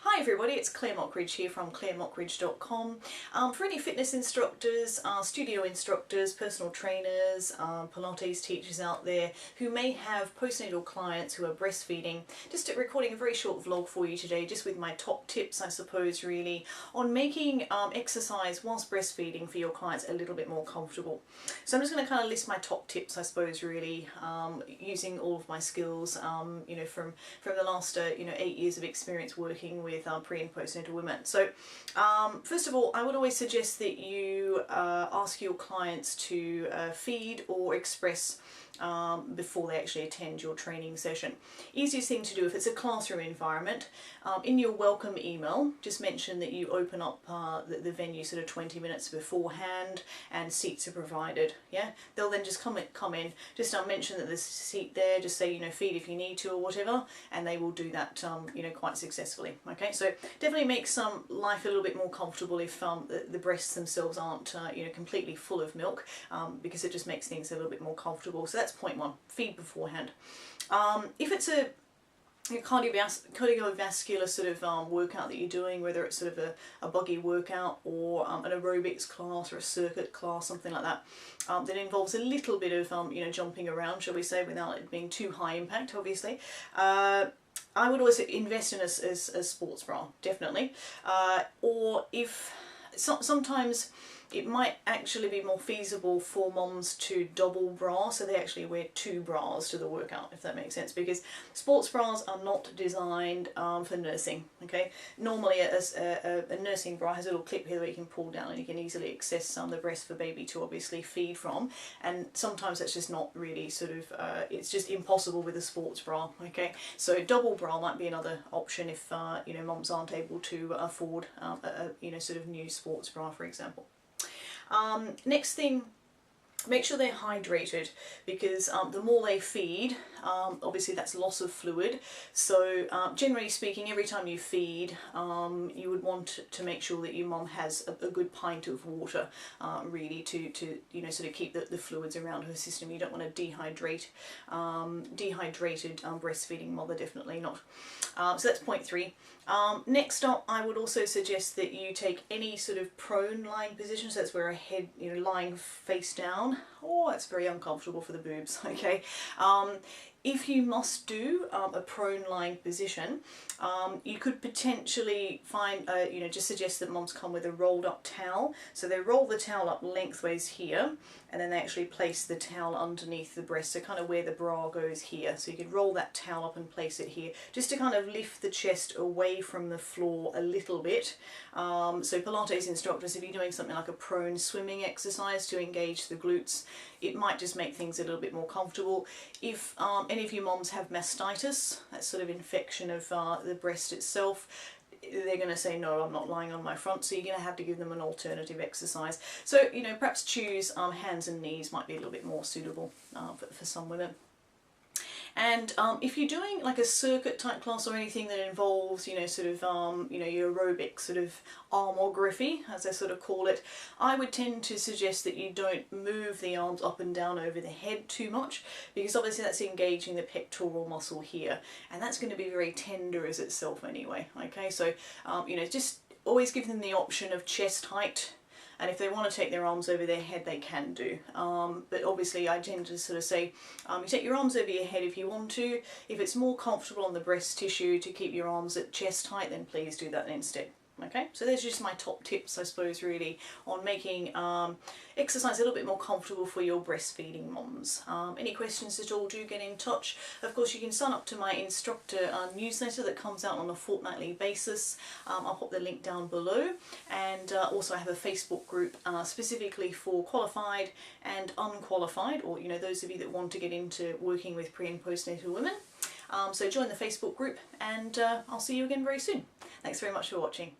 Hi everybody, it's Claire Mockridge here from clairemockridge.com. For any fitness instructors, studio instructors, personal trainers, Pilates teachers out there who may have postnatal clients who are breastfeeding, just recording a very short vlog for you today, just with my top tips, I suppose, really, on making exercise whilst breastfeeding for your clients a little bit more comfortable. So I'm just going to kind of list my top tips, I suppose, really, using all of my skills, you know, from the last 8 years of experience working with pre and postnatal women. So first of all, I would always suggest that you ask your clients to feed or express before they actually attend your training session. Easiest thing to do if it's a classroom environment, in your welcome email, just mention that you open up the venue sort of 20 minutes beforehand and seats are provided. Yeah, they'll then just come in, just mention that there's a seat there, just say, you know, feed if you need to or whatever, and they will do that, you know, quite successfully. Okay, so definitely makes life a little bit more comfortable if the breasts themselves aren't, you know, completely full of milk, because it just makes things a little bit more comfortable. So that's point one, feed beforehand. If it's a cardiovascular sort of workout that you're doing, whether it's sort of a buggy workout or an aerobics class or a circuit class, something like that, that involves a little bit of you know, jumping around, shall we say, without it being too high impact, obviously. I would always invest in a sports bra, definitely. Or if sometimes it might actually be more feasible for moms to double bra, so they actually wear two bras to the workout, if that makes sense, because sports bras are not designed for nursing. Okay, normally a nursing bra has a little clip here that you can pull down and you can easily access the breast for baby to obviously feed from, and sometimes that's just not really sort of it's just impossible with a sports bra. Okay, so double bra might be another option if you know, moms aren't able to afford a you know, sort of new sports bra, for example. Next thing, make sure they're hydrated, because the more they feed, obviously that's loss of fluid. So generally speaking, every time you feed, you would want to make sure that your mum has a good pint of water, really, to you know, sort of keep the fluids around her system. You don't want to dehydrated breastfeeding mother, definitely not. So that's point three. Next up, I would also suggest that you take any sort of prone lying position, so that's where a head, you know, lying face down. Oh, that's very uncomfortable for the boobs. Okay, if you must do a prone lying position, you could potentially find, you know, just suggest that moms come with a rolled up towel. So they roll the towel up lengthways here, and then they actually place the towel underneath the breast, so kind of where the bra goes here. So you could roll that towel up and place it here, just to kind of lift the chest away from the floor a little bit. So Pilates instructors, if you're doing something like a prone swimming exercise to engage the glutes, it might just make things a little bit more comfortable. If any of you moms have mastitis, that sort of infection of the breast itself, they're going to say, no, I'm not lying on my front, so you're going to have to give them an alternative exercise. So, you know, perhaps choose hands and knees might be a little bit more suitable for some women. And if you're doing like a circuit type class or anything that involves, you know, sort of, you know, your aerobic sort of armography, as I sort of call it, I would tend to suggest that you don't move the arms up and down over the head too much, because obviously that's engaging the pectoral muscle here, and that's going to be very tender as itself anyway. Okay, so, you know, just always give them the option of chest height. And if they want to take their arms over their head, they can do. But obviously I tend to sort of say, you take your arms over your head if you want to. If it's more comfortable on the breast tissue to keep your arms at chest height, then please do that instead. Okay, so there's just my top tips, I suppose, really, on making exercise a little bit more comfortable for your breastfeeding moms. Any questions at all, do get in touch. Of course, you can sign up to my instructor newsletter that comes out on a fortnightly basis. I'll pop the link down below, and also I have a Facebook group specifically for qualified and unqualified, or, you know, those of you that want to get into working with pre and postnatal women. So join the Facebook group, and I'll see you again very soon. Thanks very much for watching.